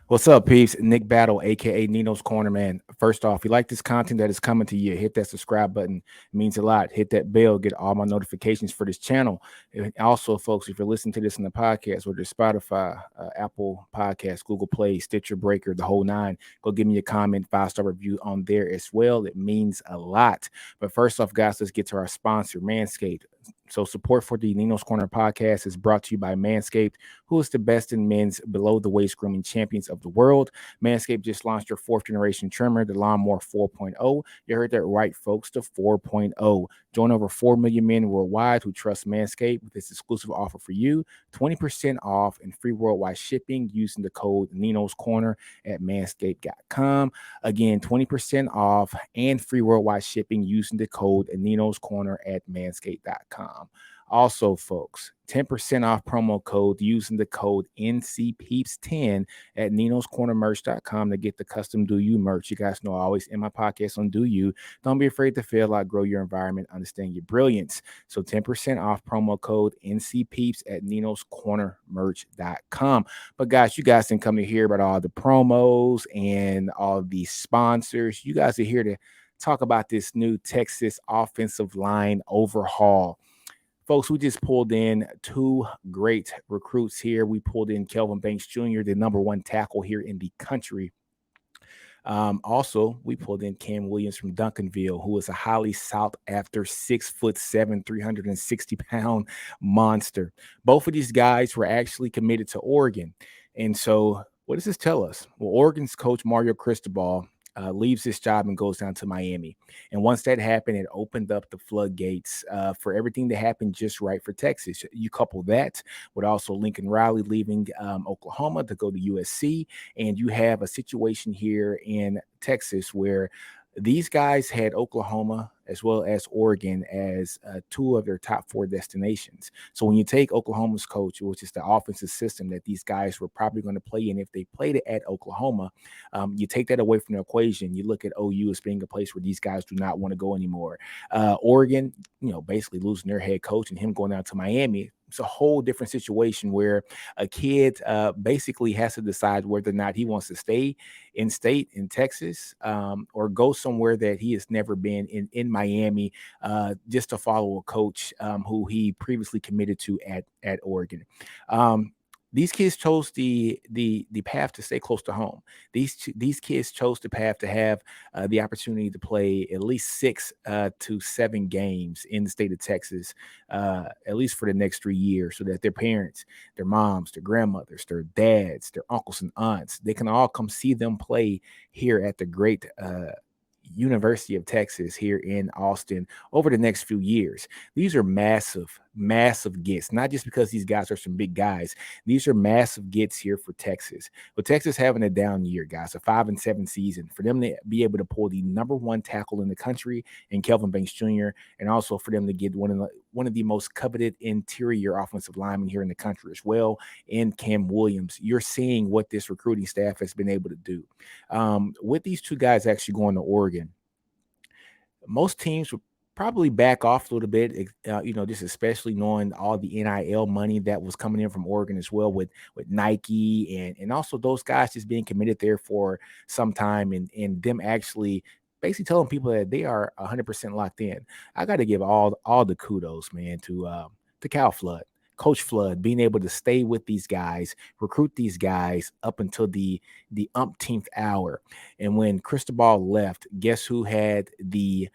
What's up, peeps? Nick Battle, aka Nino's Corner, man. First off, if you like this content that is coming to you, hit that subscribe button. It means a lot. Hit that bell, get all my notifications for this channel. And also, folks, if you're listening to this in the podcast, whether it's Spotify, Apple Podcasts, Google Play, Stitcher Breaker, the whole nine, go give me a comment, 5-star review on there as well. It means a lot. But first off, guys, let's get to our sponsor, Manscaped. So support for the Ninos Corner podcast is brought to you by Manscaped, who is the best in men's below the waist grooming champions of the world. Manscaped just launched their fourth generation trimmer, the Lawnmower 4.0. You heard that right, folks, the 4.0. Join over 4 million men worldwide who trust Manscaped with this exclusive offer for you, 20% off and free worldwide shipping using the code Ninos Corner at manscaped.com. Again, 20% off and free worldwide shipping using the code Ninos Corner at manscaped.com. Also, folks, 10% off promo code using the code NCPeeps10 at NinosCornerMerch.com to get the custom Do You merch. You guys know I always end my podcast on Do You. Don't be afraid to fail out, grow your environment, understand your brilliance. So 10% off promo code NCPeeps at NinosCornerMerch.com. But guys, you guys didn't come to hear about all the promos and all the sponsors. You guys are here to talk about this new Texas offensive line overhaul. Folks, we just pulled in two great recruits here. We pulled in Kelvin Jr., the number one tackle here in the country. Also, we pulled in Cam Williams from Duncanville, who is a highly sought after 6'7", 360-pound monster. Both of these guys were actually committed to Oregon. And so what does this tell us? Well, Oregon's coach Mario Cristobal leaves his job and goes down to Miami. And once that happened, it opened up the floodgates for everything to happen just right for Texas. You couple that with also Lincoln Riley leaving Oklahoma to go to USC, and you have a situation here in Texas where these guys had Oklahoma as well as Oregon as two of their top four destinations. So when you take Oklahoma's coach, which is the offensive system that these guys were probably going to play in if they played it at Oklahoma, you take that away from the equation. You look at OU as being a place where these guys do not want to go anymore. Oregon, basically losing their head coach and him going out to Miami. It's a whole different situation where a kid basically has to decide whether or not he wants to stay in state in Texas or go somewhere that he has never been in Miami just to follow a coach who he previously committed to at Oregon. These kids chose the path to stay close to home. These kids chose the path to have the opportunity to play at least 6 to 7 games in the state of Texas, at least for the next 3 years, so that their parents, their moms, their grandmothers, their dads, their uncles and aunts, they can all come see them play here at the great University of Texas here in Austin over the next few years. These are massive gets, not just because these guys are some big guys. These are massive gets here for Texas. But Texas having a down year, guys, a 5-7 season, for them to be able to pull the number one tackle in the country in Kelvin Jr., and also for them to get one of the most coveted interior offensive linemen here in the country as well, in Cam Williams. You're seeing what this recruiting staff has been able to do. With these two guys actually going to Oregon, most teams would probably back off a little bit, just especially knowing all the NIL money that was coming in from Oregon as well with Nike and also those guys just being committed there for some time and them actually basically telling people that they are 100% locked in. I got to give all the kudos, man, to Cal Flood. Coach Flood being able to stay with these guys, recruit these guys up until the umpteenth hour. And when Cristobal left, guess who had the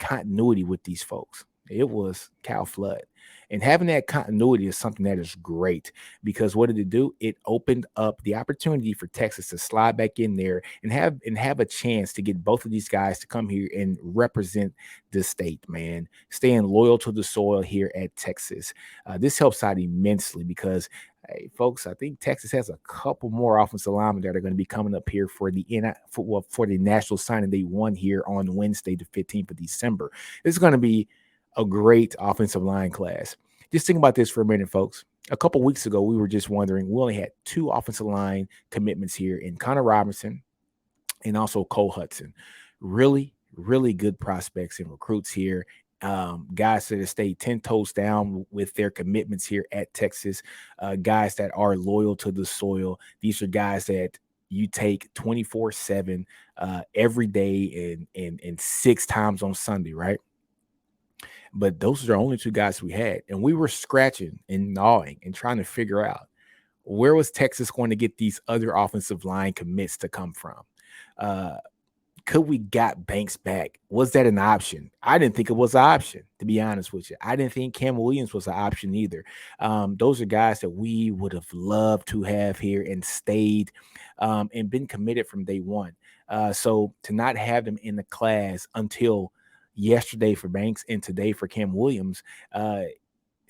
continuity with these folks? It was Cal Flood. And having that continuity is something that is great, because what did it do? It opened up the opportunity for Texas to slide back in there and have a chance to get both of these guys to come here and represent the state, man. Staying loyal to the soil here at Texas. This helps out immensely because, hey, folks, I think Texas has a couple more offensive linemen that are going to be coming up here for the national signing day one here on Wednesday, the 15th of December. This is going to be a great offensive line class. Just think about this for a minute, folks. A couple weeks ago, we were just wondering, we only had 2 offensive line commitments here in Connor Robinson and also Cole Hudson. Really, really good prospects and recruits here Guys that have stayed 10 toes down with their commitments here at Texas, guys that are loyal to the soil. These are guys that you take 24/7 every day and 6 times on Sunday, right? But those are the only two guys we had. And we were scratching and gnawing and trying to figure out where was Texas going to get these other offensive line commits to come from. Uh, could we got Banks back? Was that an option? I didn't think it was an option, to be honest with you. I didn't think Cam Williams was an option either. Those are guys that we would have loved to have here and stayed and been committed from day one. So to not have them in the class until yesterday for Banks and today for Cam Williams,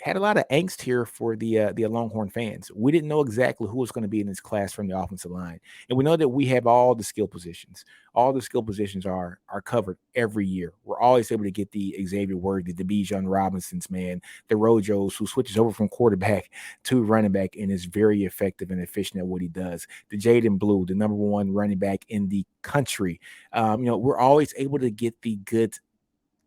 had a lot of angst here for the Longhorn fans. We didn't know exactly who was going to be in this class from the offensive line, and we know that we have all the skill positions. All the skill positions are covered every year. We're always able to get the Xavier Worthy, the Bijan Robinsons, man, the Rojos, who switches over from quarterback to running back and is very effective and efficient at what he does. The Jaden Blue, the number one running back in the country. We're always able to get the good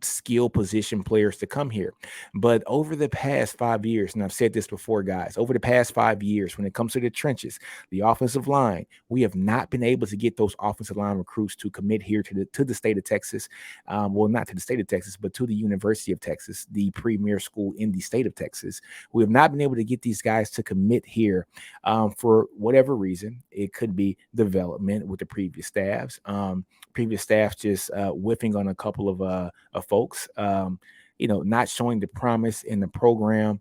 skill position players to come here. But over the past 5 years, and I've said this before, guys, over the past 5 years, when it comes to the trenches, the offensive line, we have not been able to get those offensive line recruits to commit here to the state of Texas. Well, not to the state of Texas, but to the University of Texas, the premier school in the state of Texas. We have not been able to get these guys to commit here for whatever reason. It could be development with the previous staffs. Previous staff just whiffing on a couple of folks, not showing the promise in the program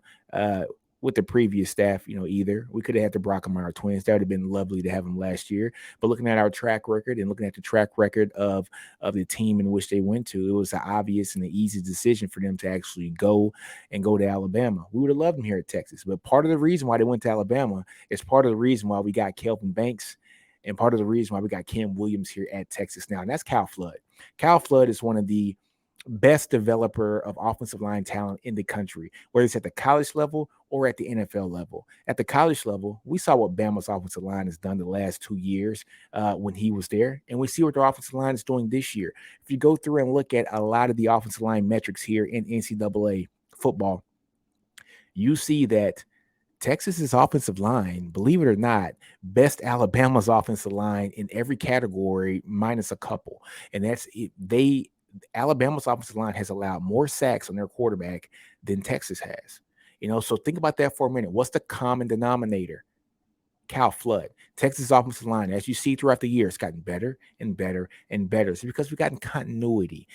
with the previous staff, either. We could have had the Brockemeyer twins. That would have been lovely to have them last year. But looking at our track record and looking at the track record of the team in which they went to, it was an obvious and an easy decision for them to actually go to Alabama. We would have loved them here at Texas. But part of the reason why they went to Alabama is part of the reason why we got Kelvin Banks and part of the reason why we got Cam Williams here at Texas now. And that's Cal Flood. Cal Flood is one of the best developer of offensive line talent in the country, whether it's at the college level or at the NFL level. At the college level, we saw what Bama's offensive line has done the last 2 years when he was there, and we see what their offensive line is doing this year. If you go through and look at a lot of the offensive line metrics here in NCAA football, you see that Texas's offensive line, believe it or not, best Alabama's offensive line in every category minus a couple. And that's it. Alabama's offensive line has allowed more sacks on their quarterback than Texas has. So think about that for a minute. What's the common denominator? Cal Flood. Texas offensive line, as you see throughout the year, it's gotten better and better and better. It's because we've gotten continuity,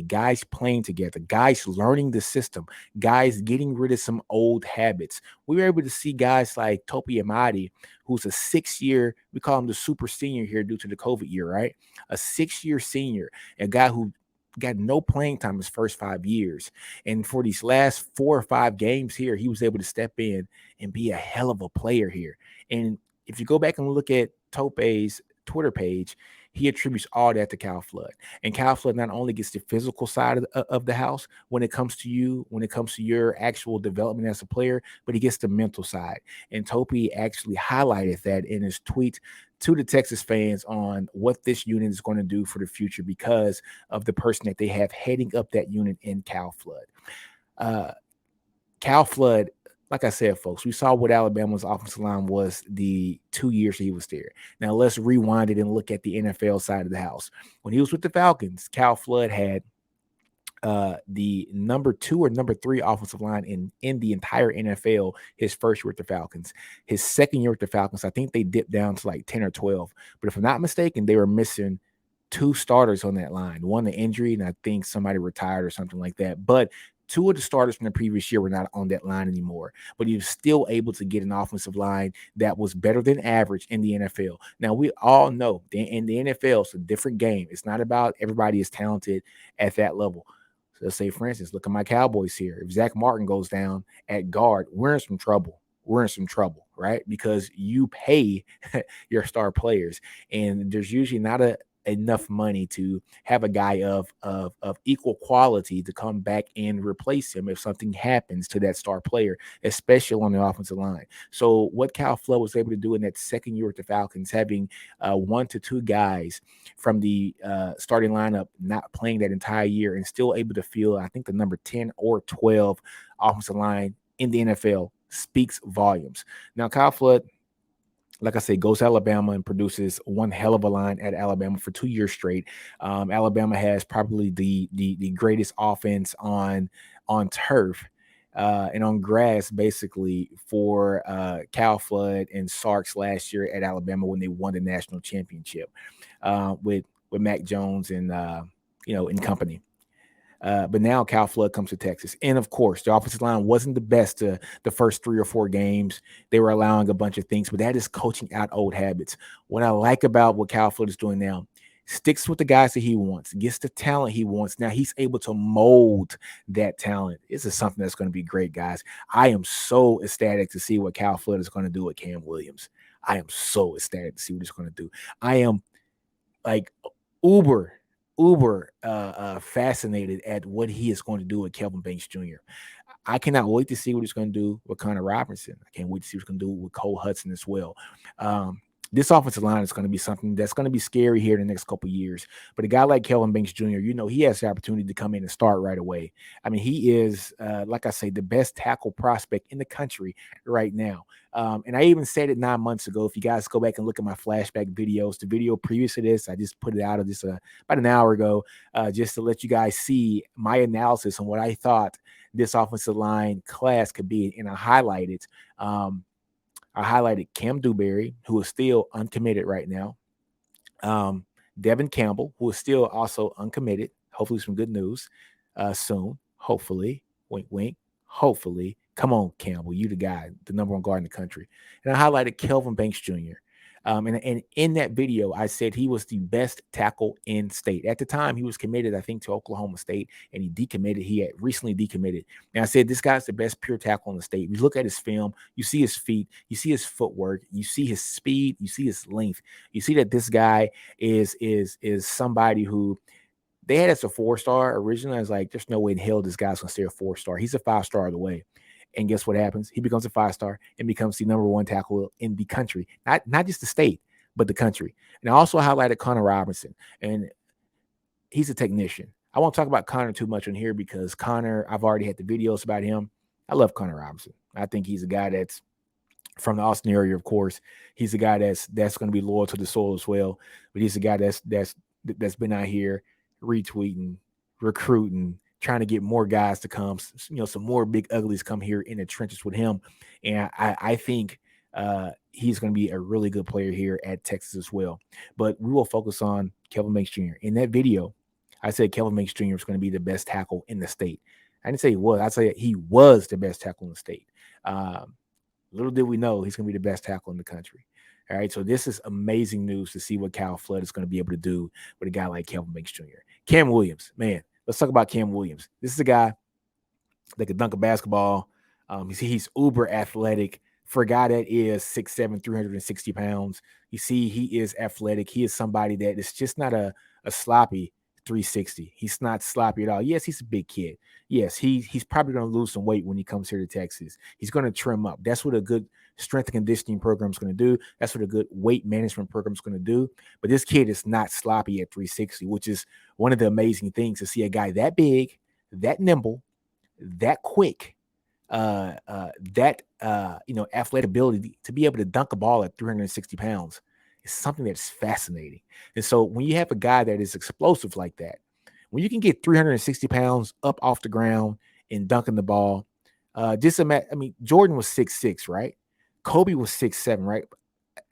guys playing together, guys learning the system, guys getting rid of some old habits. We were able to see guys like Topi Amadi, who's a 6-year, we call him the super senior here due to the COVID year, right? A 6-year senior, a guy who got no playing time his first 5 years. And for these last 4 or 5 games here, he was able to step in and be a hell of a player here. And if you go back and look at Tope's Twitter page, he attributes all that to Cal Flood. And Cal Flood not only gets the physical side of the house when it comes to you, when it comes to your actual development as a player, but he gets the mental side. And Tope actually highlighted that in his tweet to the Texas fans on what this unit is going to do for the future because of the person that they have heading up that unit in Cal Flood. Cal Flood, like I said, folks, we saw what Alabama's offensive line was the 2 years he was there. Now let's rewind it and look at the NFL side of the house. When he was with the Falcons, Cal Flood had the number 2 or number 3 offensive line in the entire NFL his first year with the Falcons. His second year with the Falcons, I think they dipped down to like 10 or 12. But if I'm not mistaken, they were missing 2 starters on that line. One, the injury, and I think somebody retired or something like that. But 2 of the starters from the previous year were not on that line anymore, but he was still able to get an offensive line that was better than average in the NFL. Now, we all know in the NFL, it's a different game. It's not about everybody is talented at that level. So let's say, for instance, look at my Cowboys here. If Zach Martin goes down at guard, we're in some trouble. We're in some trouble, right? Because you pay your star players, and there's usually not enough money to have a guy of equal quality to come back and replace him if something happens to that star player, especially on the offensive line. So what Cal Flood was able to do in that second year with the Falcons, having 1 to 2 guys from the starting lineup not playing that entire year and still able to field, I think, the number 10 or 12 offensive line in the NFL, speaks volumes. Now, Kyle Flood, like I say, goes to Alabama and produces one hell of a line at Alabama for 2 years straight. Alabama has probably the greatest offense on turf and on grass, basically, for Cal Flood and Sarks last year at Alabama when they won the national championship with Mac Jones and and company. But now Cal Flood comes to Texas. And of course, the offensive line wasn't the best the first 3 or 4 games. They were allowing a bunch of things, but that is coaching out old habits. What I like about what Cal Flood is doing now, sticks with the guys that he wants, gets the talent he wants. Now he's able to mold that talent. This is something that's going to be great, guys. I am so ecstatic to see what Cal Flood is going to do with Cam Williams. I am so ecstatic to see what he's going to do. I am like uber fascinated at what he is going to do with Kelvin Banks Jr. I cannot wait to see what he's going to do with Connor Robinson. I can't wait to see what he's going to do with Cole Hudson as well. This offensive line is going to be something that's going to be scary here in the next couple of years. But a guy like Kelvin Banks Jr., he has the opportunity to come in and start right away. I mean, he is, like I say, the best tackle prospect in the country right now. And I even said it 9 months ago. If you guys go back and look at my flashback videos, the video previous to this, I just put it out of this about an hour ago, just to let you guys see my analysis on what I thought this offensive line class could be. And I highlighted Cam Dewberry, who is still uncommitted right now. Devin Campbell, who is still also uncommitted. Hopefully some good news soon. Hopefully. Wink, wink. Hopefully. Come on, Campbell. You the guy, the number 1 guard in the country. And I highlighted Kelvin Banks Jr. And in that video, I said he was the best tackle in state. At the time, he was committed, I think, to Oklahoma State, and he decommitted. He had recently decommitted. And I said, this guy's the best pure tackle in the state. You look at his film, you see his feet, you see his footwork, you see his speed, you see his length. You see that this guy is somebody who they had as a 4-star originally. I was like, there's no way in hell this guy's going to stay a 4-star. He's a 5-star of the way. And guess what happens? He becomes a 5-star and becomes the number 1 tackle in the country, not just the state, but the country. And I also highlighted Connor Robinson, and he's a technician. I won't talk about Connor too much on here because Connor, I've already had the videos about him. I love Connor Robinson. I think he's a guy that's from the Austin area, of course. He's a guy that's going to be loyal to the soil as well. But he's a guy that's been out here retweeting, recruiting, trying to get more guys to come, some more big uglies come here in the trenches with him. And I think he's going to be a really good player here at Texas as well. But we will focus on Kelvin Banks Jr. In that video, I said Kelvin Banks Jr. is going to be the best tackle in the state. I didn't say he was. I said he was the best tackle in the state. Little did we know he's going to be the best tackle in the country. All right, so this is amazing news to see what Cal Flood is going to be able to do with a guy like Kelvin Banks Jr. Cam Williams, man. Let's talk about Cam Williams. This is a guy that could dunk a basketball. He's uber athletic. For a guy that is 6'7", 360 pounds, you see he is athletic. He is somebody that is just not a sloppy 360. He's not sloppy at all. Yes, he's a big kid. Yes, he's probably going to lose some weight when he comes here to Texas. He's going to trim up. That's what a good strength and conditioning program is going to do. That's what a good weight management program is going to do. But this kid is not sloppy at 360, which is one of the amazing things to see a guy that big, that nimble, that quick, athletic ability to be able to dunk a ball at 360 pounds is something that's fascinating. And so when you have a guy that is explosive like that, when you can get 360 pounds up off the ground and dunking the ball, Jordan was 6'6", right? Kobe was 6'7", right?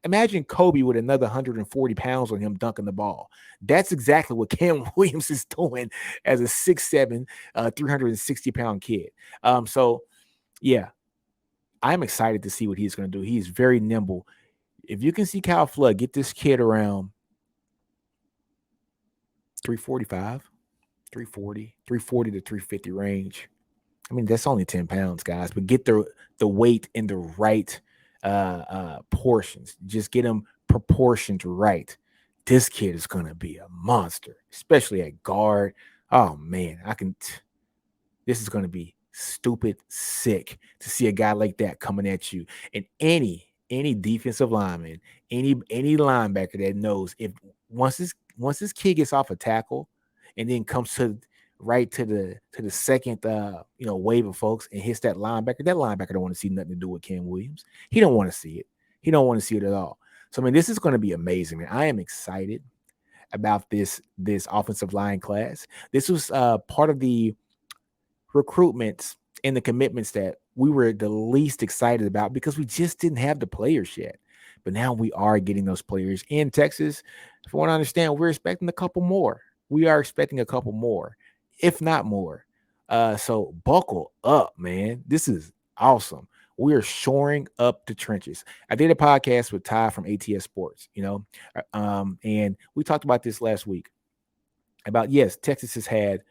Imagine Kobe with another 140 pounds on him dunking the ball. That's exactly what Cam Williams is doing as a 6'7", 360-pound kid. Yeah, I'm excited to see what he's going to do. He's very nimble. If you can see Cal Flood get this kid around 345, 340 to 350 range, I mean, that's only 10 pounds, guys, but get the weight in the right portions. Just get them proportioned right. this kid is going to be a monster, especially at guard. Oh man, this is going to be stupid sick to see a guy like that coming at you. And any defensive lineman, any linebacker that knows if once this kid gets off a tackle and then comes to right to the second wave of folks and hits that linebacker don't want to see nothing to do with Cam Williams. He don't want to see it. He don't want to see it at all. So I mean, this is going to be amazing, man. I am excited about this offensive line class. This was part of the recruitments and the commitments that we were the least excited about because we just didn't have the players yet. But now we are getting those players in Texas. If I want to understand, we're expecting a couple more. We are expecting a couple more, if not more. So buckle up, man. This is awesome. We are shoring up the trenches. I did a podcast with Ty from ATS Sports, and we talked about this last week about yes, Texas has had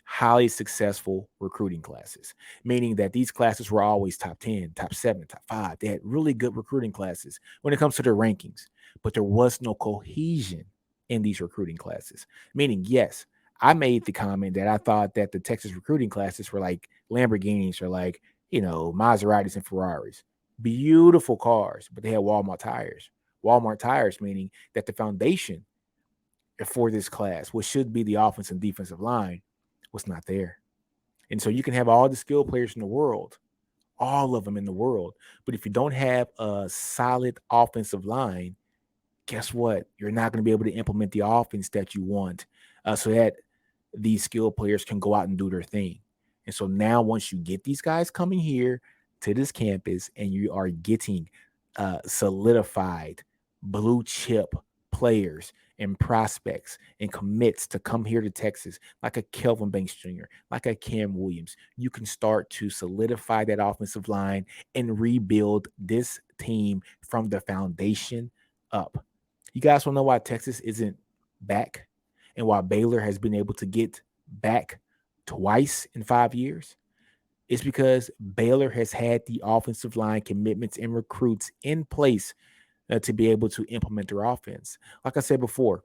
highly successful recruiting classes, meaning that these classes were always top 10, top 7, top 5. They had really good recruiting classes when it comes to their rankings, but there was no cohesion in these recruiting classes. Meaning, yes, I made the comment that I thought that the Texas recruiting classes were like Lamborghinis or like, Maseratis and Ferraris. Beautiful cars, but they had Walmart tires. Walmart tires, meaning that the foundation for this class, which should be the offense and defensive line, was not there. And so you can have all the skilled players in the world, all of them in the world. But if you don't have a solid offensive line, guess what? You're not going to be able to implement the offense that you want so that these skilled players can go out and do their thing. And so now, once you get these guys coming here to this campus and you are getting solidified blue chip players and prospects and commits to come here to Texas, like a Kelvin Banks Jr., like a Cam Williams, you can start to solidify that offensive line and rebuild this team from the foundation up. You guys want to know why Texas isn't back and why Baylor has been able to get back twice in 5 years? It's because Baylor has had the offensive line commitments and recruits in place to be able to implement their offense. Like I said before,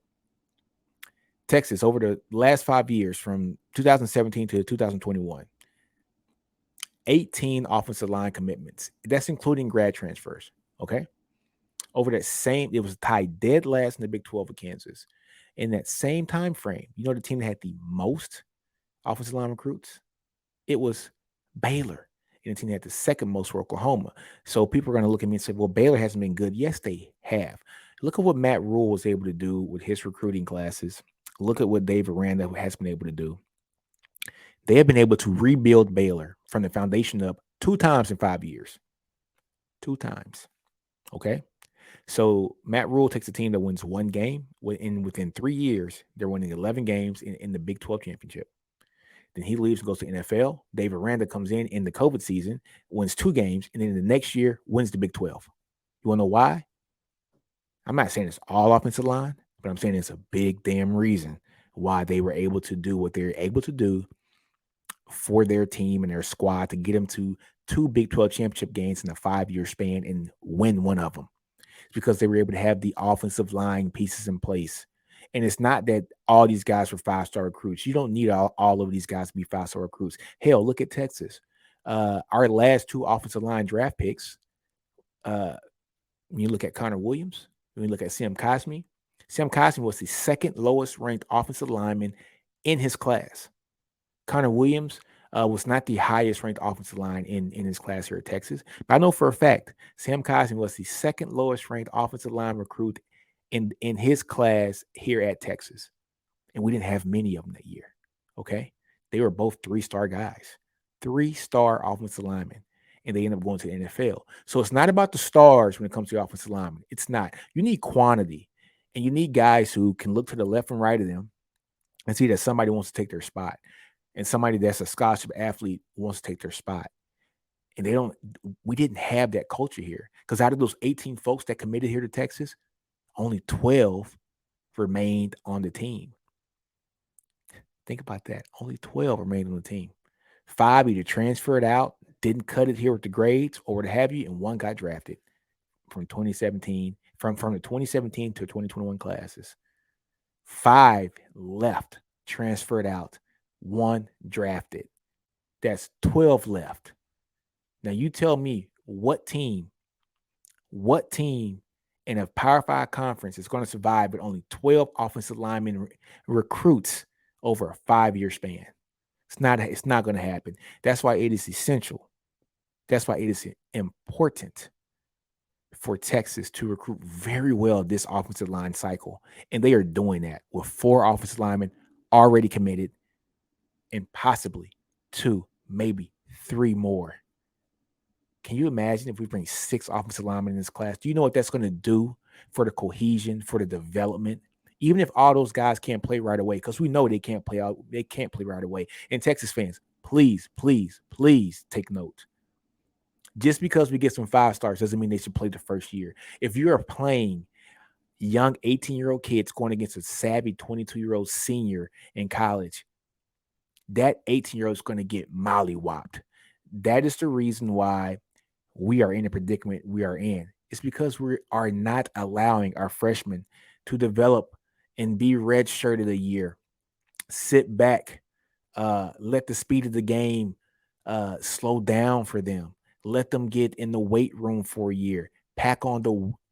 Texas, over the last 5 years, from 2017 to 2021, 18 offensive line commitments. That's including grad transfers. Okay. Over that same, it was tied dead last in the Big 12 with Kansas. In that same time frame, the team that had the most offensive line recruits? It was Baylor. And the team that had the second most were Oklahoma. So people are going to look at me and say, well, Baylor hasn't been good. Yes, they have. Look at what Matt Rule was able to do with his recruiting classes. Look at what David Aranda has been able to do. They have been able to rebuild Baylor from the foundation up 2 times in 5 years. 2 times. Okay. So Matt Rule takes a team that wins one game. Within 3 years, they're winning 11 games in the Big 12 championship. Then he leaves and goes to NFL. David Aranda comes in the COVID season, wins 2 games, and then the next year wins the Big 12. You want to know why? I'm not saying it's all offensive line, but I'm saying it's a big damn reason why they were able to do what they're able to do for their team and their squad to get them to 2 Big 12 championship games in a 5-year span and win one of them. It's because they were able to have the offensive line pieces in place. And it's not that all these guys were 5-star recruits. You don't need all of these guys to be 5-star recruits. Hell, look at Texas. Our last 2 offensive line draft picks, when you look at Connor Williams, when you look at Sam Cosmi was the second lowest ranked offensive lineman in his class. Connor Williams was not the highest ranked offensive line in his class here at Texas. But I know for a fact, Sam Cosmi was the second lowest ranked offensive line recruit in his class here at Texas. And we didn't have many of them that year. Okay. They were both 3-star guys, 3-star offensive linemen. And they end up going to the NFL. So it's not about the stars when it comes to the offensive linemen. It's not. You need quantity. And you need guys who can look to the left and right of them and see that somebody wants to take their spot. And somebody that's a scholarship athlete wants to take their spot. And we didn't have that culture here. Because out of those 18 folks that committed here to Texas, only 12 remained on the team. Think about that. Only 12 remained on the team. 5 either transferred out, didn't cut it here with the grades, or what have you, and 1 got drafted from 2017, from the 2017 to 2021 classes. 5 left, transferred out, 1 drafted. That's 12 left. Now you tell me what team in a Power 5 conference is going to survive with only 12 offensive linemen recruits over a 5-year span. It's not going to happen. That's why it is essential. That's why it is important for Texas to recruit very well this offensive line cycle. And they are doing that with 4 offensive linemen already committed and possibly 2, maybe 3 more. Can you imagine if we bring 6 offensive linemen in this class? Do you know what that's going to do for the cohesion, for the development? Even if all those guys can't play right away, because we know they can't play right away. And Texas fans, please, please, please take note. Just because we get some 5 stars doesn't mean they should play the first year. If you are playing young 18-year-old kids going against a savvy 22-year-old senior in college, that 18-year-old is going to get mollywopped. That is the reason why we are in the predicament we are in. It's because we are not allowing our freshmen to develop and be redshirted a year, sit back, let the speed of the game slow down for them. Let them get in the weight room for a year. Pack on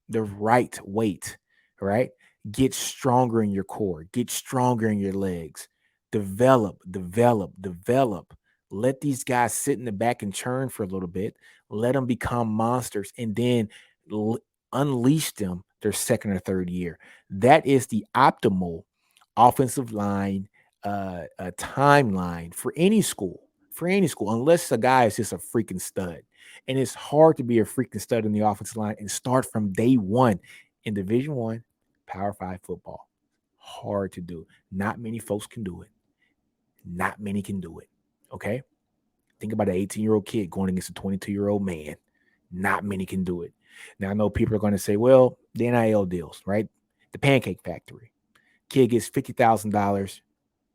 the right weight, right? Get stronger in your core. Get stronger in your legs. Develop, develop, develop. Let these guys sit in the back and churn for a little bit. Let them become monsters and then unleash them their second or third year. That is the optimal offensive line a timeline for any school, unless a guy is just a freaking stud. And it's hard to be a freaking stud in the offensive line and start from day one in Division I, Power 5 football. Hard to do. Not many folks can do it. Not many can do it. Okay? Think about an 18-year-old kid going against a 22-year-old man. Not many can do it. Now, I know people are going to say, well, the NIL deals, right? The Pancake Factory. Kid gets $50,000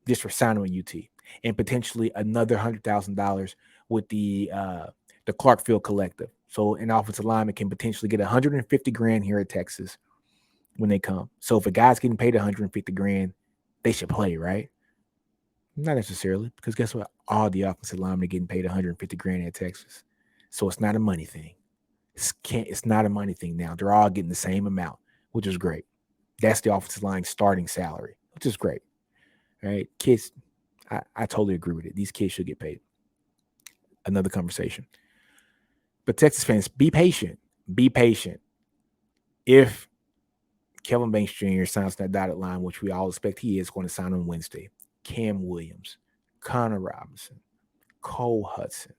just for signing with UT, and potentially another $100,000 with the Clarkfield Collective. So an offensive lineman can potentially get $150,000 here at Texas when they come. So if a guy's getting paid $150,000, they should play, right? Not necessarily, because guess what? All the offensive linemen are getting paid $150,000 at Texas. So it's not a money thing. It's not a money thing now. They're all getting the same amount, which is great. That's the offensive line starting salary, which is great. Right? Kids, I totally agree with it. These kids should get paid. Another conversation. But Texas fans, be patient. Be patient. If Kelvin Banks Jr. signs that dotted line, which we all expect he is going to sign on Wednesday, Cam Williams, Connor Robinson, Cole Hudson,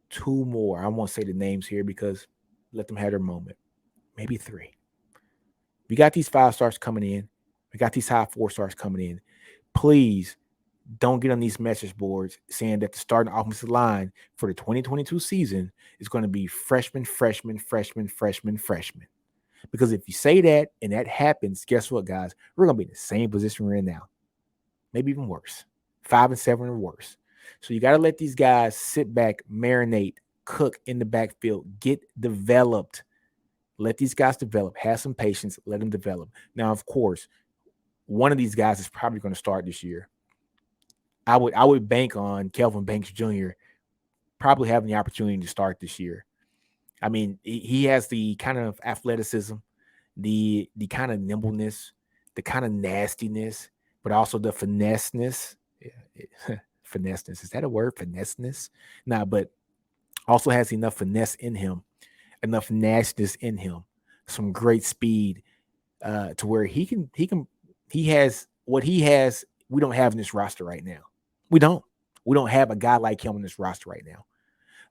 2 more. I won't say the names here because let them have their moment. Maybe 3. We got these 5 stars coming in. We got these high 4 stars coming in. Please don't get on these message boards saying that the starting offensive line for the 2022 season is going to be freshman. Because if you say that and that happens, guess what, guys? We're going to be in the same position we're in now. Maybe even worse. 5 and 7 or worse. So you got to let these guys sit back, marinate, cook in the backfield, get developed. Let these guys develop. Have some patience. Let them develop. Now, of course, one of these guys is probably going to start this year. I would bank on Kelvin Banks Jr. probably having the opportunity to start this year. I mean, he has the kind of athleticism, the kind of nimbleness, the kind of nastiness, but also the finesseness. Finesseness. Is that a word? Finesseness? Nah, but also has enough finesse in him, enough nastiness in him, some great speed to where he has what he has. We don't have in this roster right now. We don't have a guy like him in this roster right now.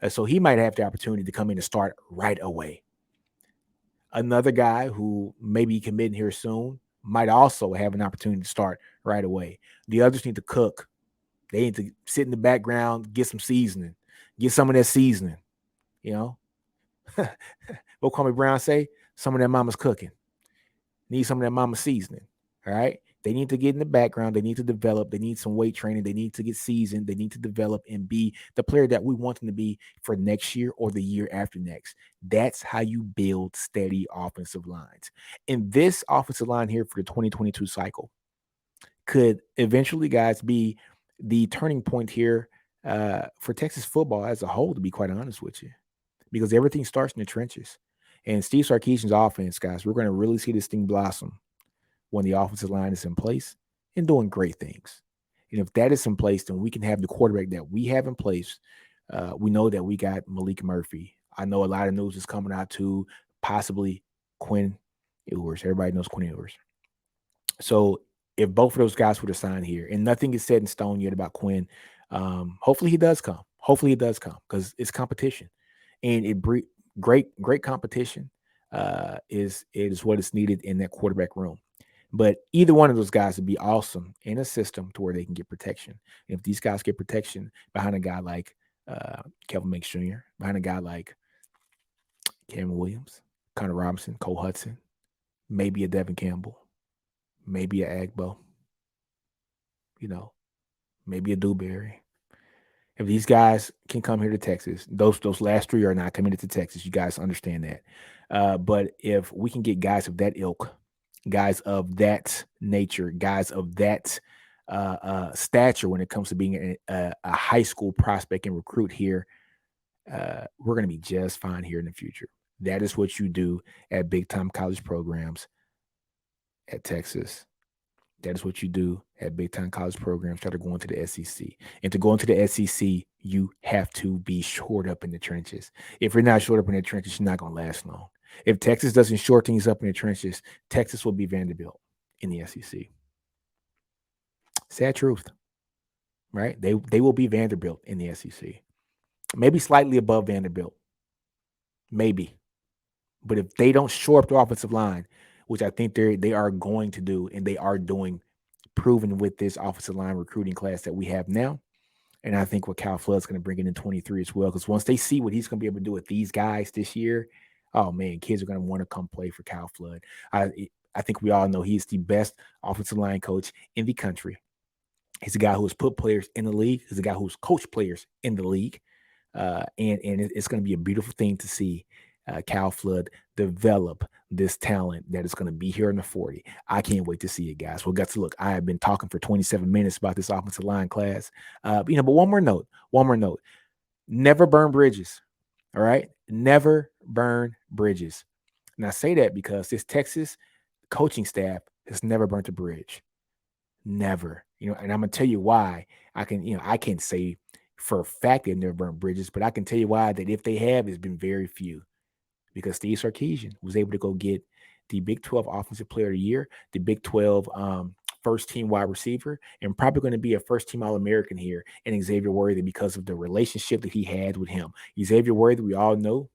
So he might have the opportunity to come in and start right away. Another guy who may be committing here soon might also have an opportunity to start right away. The others need to cook. They need to sit in the background, get some seasoning, get some of that seasoning. You know, what Kwame Brown say? Some of that mama's cooking. Need some of that mama seasoning. All right. They need to get in the background. They need to develop. They need some weight training. They need to get seasoned. They need to develop and be the player that we want them to be for next year or the year after next. That's how you build steady offensive lines. And this offensive line here for the 2022 cycle, could eventually, guys, be the turning point here for Texas football as a whole, to be quite honest with you, because everything starts in the trenches. And Steve Sarkisian's offense, guys, we're going to really see this thing blossom when the offensive line is in place and doing great things. And if that is in place, then we can have the quarterback that we have in place. We know that we got Malik Murphy. I know a lot of news is coming out to possibly Quinn Ewers. Everybody knows Quinn Ewers. So if both of those guys were to sign here, and nothing is set in stone yet about Quinn, hopefully he does come. Hopefully he does come because it's competition, and great competition is what is needed in that quarterback room. But either one of those guys would be awesome in a system to where they can get protection. And if these guys get protection behind a guy like Kelvin Banks Jr., behind a guy like Cameron Williams, Connor Robinson, Cole Hudson, maybe a Devin Campbell, maybe a Agbo, maybe a Dewberry. If these guys can come here to Texas, those last three are not committed to Texas. You guys understand that. But if we can get guys of that ilk, guys of that nature, guys of that stature when it comes to being a high school prospect and recruit here, we're going to be just fine here in the future. That is what you do at big-time college programs at Texas. That is what you do at big-time college programs. Try to go into the SEC. And to go into the SEC, you have to be shored up in the trenches. If you're not shored up in the trenches, you're not going to last long. If Texas doesn't shore things up in the trenches, Texas will be Vanderbilt in the SEC. Sad truth, right? They will be Vanderbilt in the SEC. Maybe slightly above Vanderbilt. Maybe. But if they don't shore up the offensive line, which I think they are going to do, and they are doing, proven with this offensive line recruiting class that we have now. And I think what Cal Flood's going to bring in 23 as well, because once they see what he's going to be able to do with these guys this year, oh man, kids are going to want to come play for Cal Flood. I think we all know he's the best offensive line coach in the country. He's a guy who has put players in the league. He's a guy who's coached players in the league. And it's going to be a beautiful thing to see Cal Flood develop this talent that is going to be here in the 40. I can't wait to see it, guys. Well, guys, look, I have been talking for 27 minutes about this offensive line class. But one more note. Never burn bridges. All right? Never burn bridges. And I say that because this Texas coaching staff has never burnt a bridge. Never. And I'm gonna tell you why. I can't say for a fact they've never burnt bridges, but I can tell you why that if they have, it's been very few. Because Steve Sarkisian was able to go get the Big 12 Offensive Player of the Year, the Big 12 first team wide receiver, and probably going to be a first team All-American here in Xavier Worthy because of the relationship that he had with him. Xavier Worthy, we all know,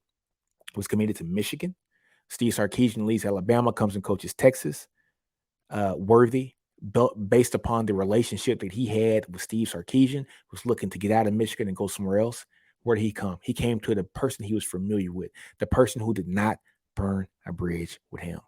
was committed to Michigan. Steve Sarkisian leaves Alabama, comes and coaches Texas. Worthy, based upon the relationship that he had with Steve Sarkisian, was looking to get out of Michigan and go somewhere else. Where did he come? He came to the person he was familiar with, the person who did not burn a bridge with him.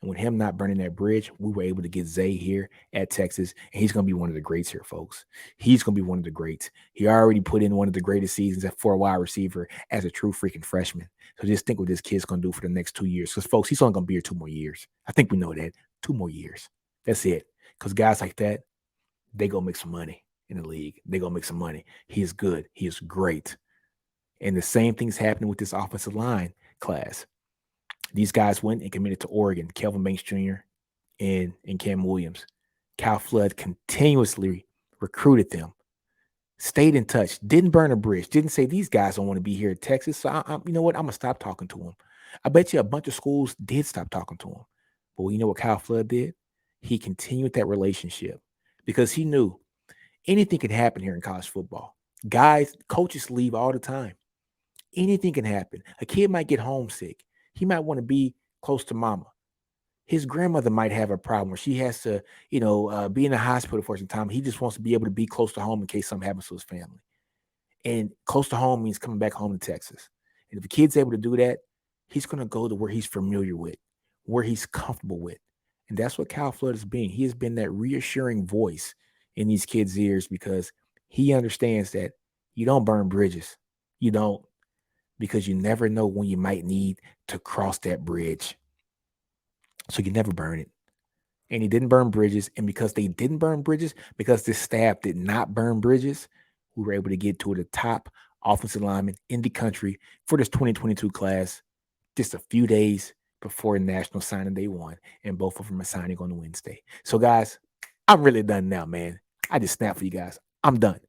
And with him not burning that bridge, we were able to get Zay here at Texas, and he's going to be one of the greats here, folks. He's going to be one of the greats. He already put in one of the greatest seasons for a wide receiver as a true freaking freshman. So just think what this kid's going to do for the next 2 years. Because, folks, he's only going to be here 2 more years. I think we know that. 2 more years. That's it. Because guys like that, they go make some money in the league. They go make some money. He is good. He is great. And the same thing's happening with this offensive line class. These guys went and committed to Oregon, Kelvin Banks Jr. and Cam Williams. Cal Flood continuously recruited them, stayed in touch, didn't burn a bridge, didn't say these guys don't want to be here at Texas. So, you know what? I'm going to stop talking to them. I bet you a bunch of schools did stop talking to him. But you know what Cal Flood did? He continued that relationship because he knew anything could happen here in college football. Guys, coaches leave all the time. Anything can happen. A kid might get homesick. He might want to be close to mama. His grandmother might have a problem where she has to, be in the hospital for some time. He just wants to be able to be close to home in case something happens to his family. And close to home means coming back home to Texas. And if the kid's able to do that, he's going to go to where he's familiar with, where he's comfortable with. And that's what Cal Flood has been. He has been that reassuring voice in these kids' ears because he understands that you don't burn bridges. You don't. Because you never know when you might need to cross that bridge. So you never burn it. and he didn't burn bridges. And because they didn't burn bridges, because this staff did not burn bridges, we were able to get to the top offensive lineman in the country for this 2022 class just a few days before National Signing Day 1, and both of them are signing on Wednesday. So, guys, I'm really done now, man. I just snapped for you guys. I'm done.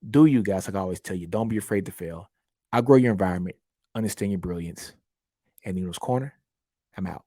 Do you guys, like I always tell you, don't be afraid to fail. Outgrow your environment, understand your brilliance. And Ninos Corner, I'm out.